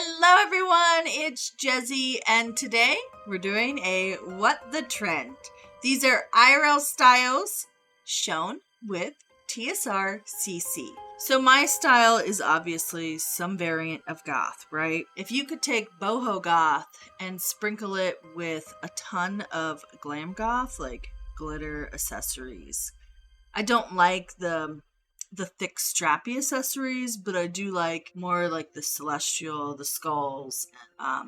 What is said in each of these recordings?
Hello everyone, it's Jezzy, and today we're doing a What the Trend. These are IRL styles shown with TSR CC. So my style is obviously some variant of goth, right? If you could take boho goth and sprinkle it with a ton of glam goth, like glitter accessories. I don't like the thick strappy accessories, but I do like more like the celestial, the skulls,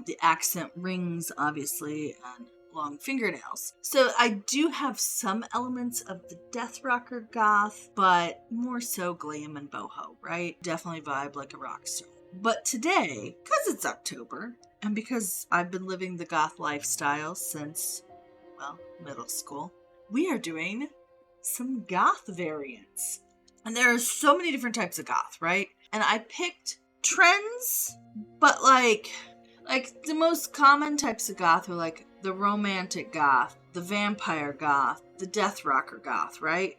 the accent rings, obviously, and long fingernails. So I do have some elements of the death rocker goth, but more so glam and boho, right? Definitely vibe like a rock star. But today, because it's October, and because I've been living the goth lifestyle since, well, middle school, we are doing some goth variants. And there are so many different types of goth, right? And I picked trends, but like the most common types of goth are like the romantic goth, the vampire goth, the death rocker goth, right?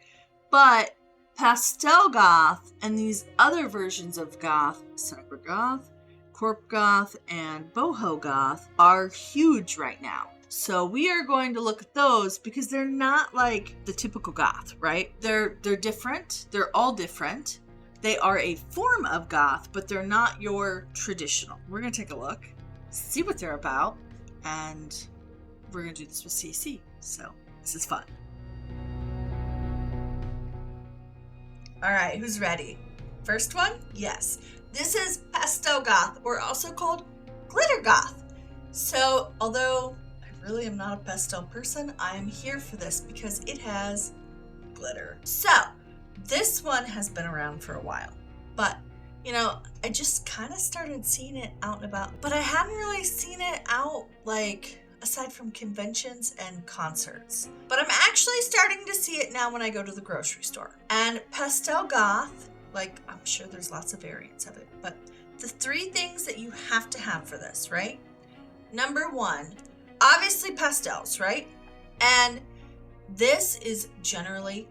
But pastel goth and these other versions of goth, cyber goth, corp goth, and boho goth are huge right now. So we are going to look at those because they're not like the typical goth, right? They're different. They're all different. They are a form of goth, but they're not your traditional. We're going to take a look, see what they're about, and we're going to do this with CC. So this is fun. All right, who's ready? First one? Yes. This is pastel goth, or also called glitter goth. So although really am not a pastel person, I'm here for this because it has glitter. So this one has been around for a while, but I just kind of started seeing it out and about, but I hadn't really seen it out like aside from conventions and concerts. But I'm actually starting to see it now when I go to the grocery store. And pastel goth, like I'm sure there's lots of variants of it, but the three things that you have to have for this, right? Number one, obviously pastels, right? And this is generally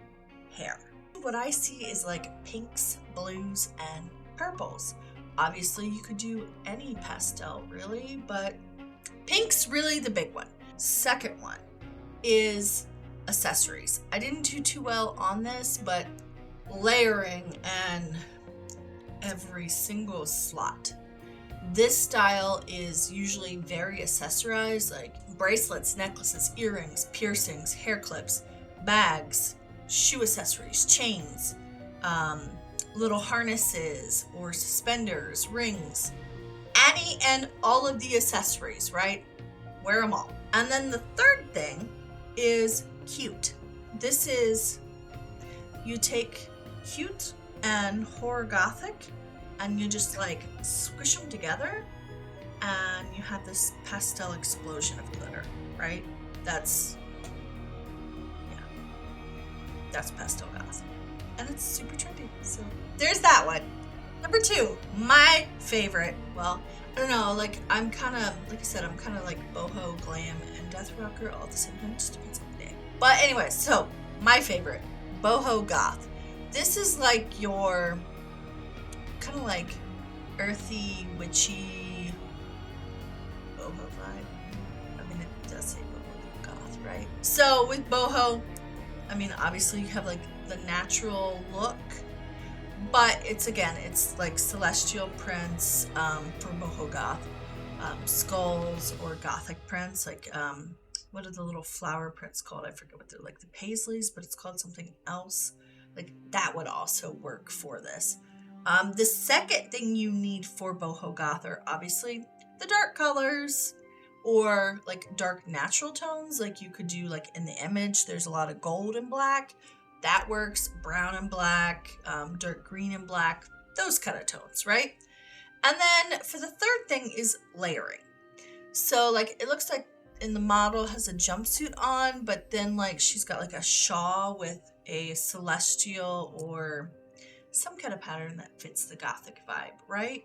hair. What I see is like pinks, blues, and purples. Obviously you could do any pastel really, but pink's really the big one. Second one is accessories. I didn't do too well on this, but layering and every single slot. This style is usually very accessorized, like bracelets, necklaces, earrings, piercings, hair clips, bags, shoe accessories, chains, little harnesses or suspenders, rings, any and all of the accessories, right? Wear them all. And then the third thing is cute. This is, you take cute and horror gothic, and you just like squish them together and you have this pastel explosion of glitter, right? That's pastel goth. And it's super trendy. So there's that one. Number two, my favorite. Well, I don't know, like I'm kind of, like I said, I'm kind of like boho, glam, and death rocker all at the same time. Just depends on the day. But anyway, so my favorite, boho goth. This is like your kind of like earthy, witchy boho vibe. I mean, it does say boho goth, right? So with boho, I mean, obviously you have like the natural look, but it's like celestial prints for boho goth, skulls or gothic prints, like what are the little flower prints called? I forget what they're like, the paisleys, but it's called something else. Like that would also work for this. The second thing you need for boho goth are obviously the dark colors or like dark natural tones. Like you could do like in the image, there's a lot of gold and black. That works. Brown and black, dark green and black, those kind of tones, right? And then for the third thing is layering. So like it looks like in the model has a jumpsuit on, but then like she's got like a shawl with a celestial or some kind of pattern that fits the gothic vibe, right?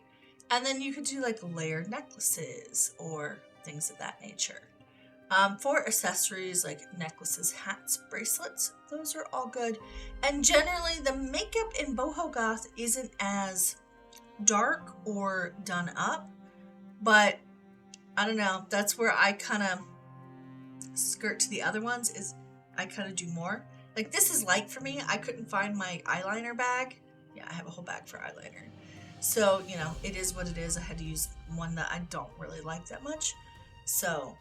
And then you could do like layered necklaces or things of that nature. For accessories like necklaces, hats, bracelets, those are all good. And generally the makeup in boho goth isn't as dark or done up, But I don't know, that's where I kind of skirt to the other ones, is I kind of do more. Like this is light for me. I couldn't find my eyeliner bag. Yeah, I have a whole bag for eyeliner. So, you know, it is what it is. I had to use one that I don't really like that much. So,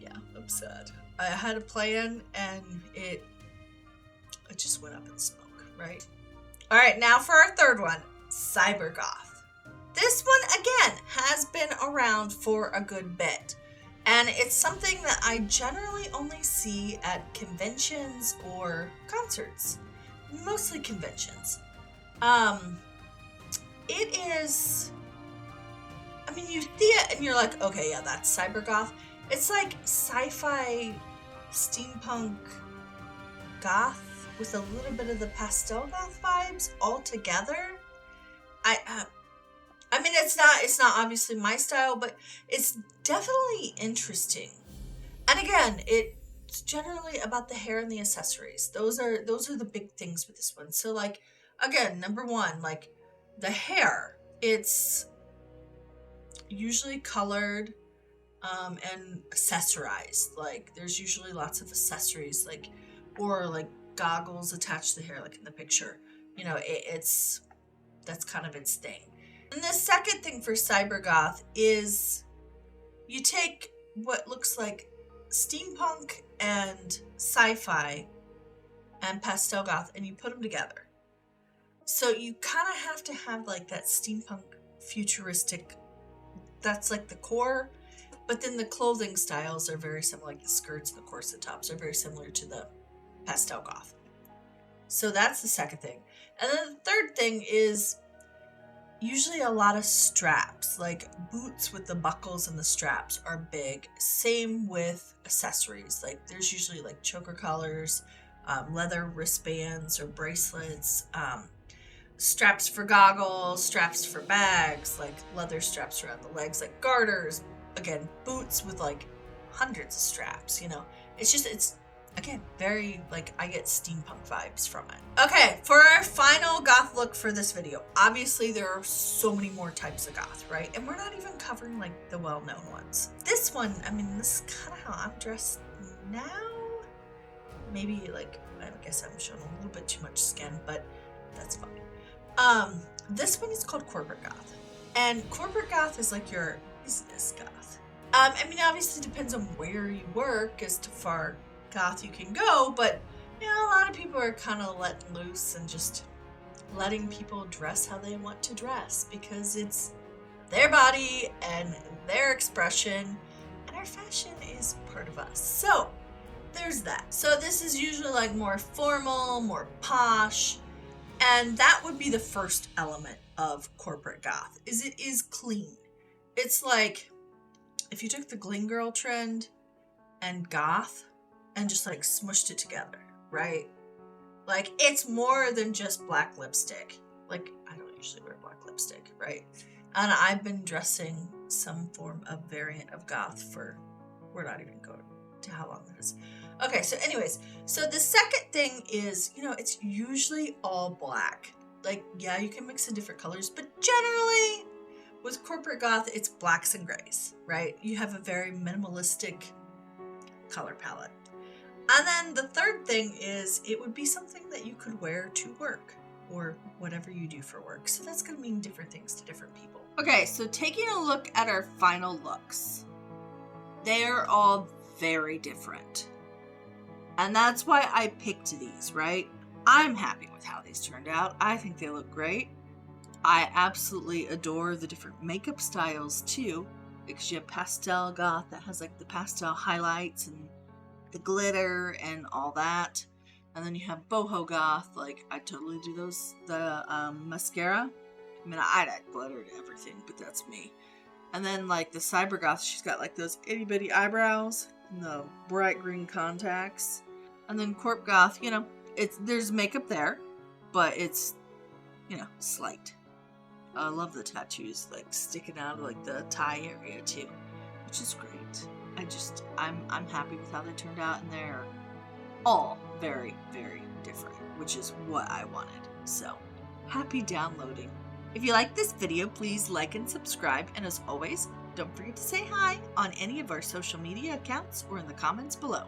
yeah, I'm sad. I had a plan and it just went up in smoke, right? All right, now for our third one, Cyber Goth. This one, again, has been around for a good bit. And it's something that I generally only see at conventions or concerts. Mostly conventions. It is, I mean, you see it and you're like, okay, yeah, that's Cyber Goth. It's like sci-fi steampunk goth with a little bit of the Pastel Goth vibes all together. I mean, it's not obviously my style, but it's definitely interesting. And again, it's generally about the hair and the accessories. Those are the big things with this one. So like, again, number one, like the hair, it's usually colored and accessorized. Like there's usually lots of accessories, like, or like goggles attached to the hair, like in the picture. You know, that's kind of its thing. And the second thing for Cyber Goth is you take what looks like steampunk and sci-fi and Pastel Goth and you put them together. So you kind of have to have like that steampunk futuristic, that's like the core, but then the clothing styles are very similar, like the skirts and the corset tops are very similar to the Pastel Goth. So that's the second thing. And then the third thing is usually a lot of straps, like boots with the buckles and the straps are big. Same with accessories. Like there's usually like choker collars, leather wristbands or bracelets, straps for goggles, straps for bags, like leather straps around the legs, like garters. Again, boots with like hundreds of straps, you know. It's again, very, like, I get steampunk vibes from it. Okay, for our final goth look for this video, obviously there are so many more types of goth, right? And we're not even covering, like, the well-known ones. This one, I mean, this is kind of how I'm dressed now. Maybe, like, I guess I'm showing a little bit too much skin, but that's fine. This one is called Corporate Goth. And Corporate Goth is like your business goth. I mean, obviously it depends on where you work as to far goth you can go, but you know, a lot of people are kind of letting loose and just letting people dress how they want to dress because it's their body and their expression, and our fashion is part of us. So there's that. So this is usually like more formal, more posh, and that would be the first element of corporate goth, is it is clean. It's like if you took the Gleam Girl trend and goth and just like smushed it together, right? Like it's more than just black lipstick. Like I don't usually wear black lipstick, right? And I've been dressing some form of variant of goth for, we're not even going to how long that is. Okay, so anyways, so the second thing is, you know, it's usually all black. Like, yeah, you can mix in different colors, but generally with corporate goth, it's blacks and grays, right? You have a very minimalistic color palette. And then the third thing is it would be something that you could wear to work or whatever you do for work. So that's going to mean different things to different people. Okay, so taking a look at our final looks, they are all very different. And that's why I picked these, right? I'm happy with how these turned out. I think they look great. I absolutely adore the different makeup styles too, because you have Pastel Goth that has like the pastel highlights and the glitter and all that. And then you have Boho Goth, like I totally do those, the mascara. I mean, I'd add glitter to everything, but that's me. And then like the Cyber Goth, she's got like those itty bitty eyebrows and the bright green contacts. And then Corp Goth, you know, there's makeup there, but it's, you know, slight. I love the tattoos like sticking out of like the thigh area too, which is great. I'm happy with how they turned out, and they're all very, very different, which is what I wanted. So happy downloading. If you like this video, please like and subscribe, and as always, Don't forget to say hi on any of our social media accounts or in the comments below.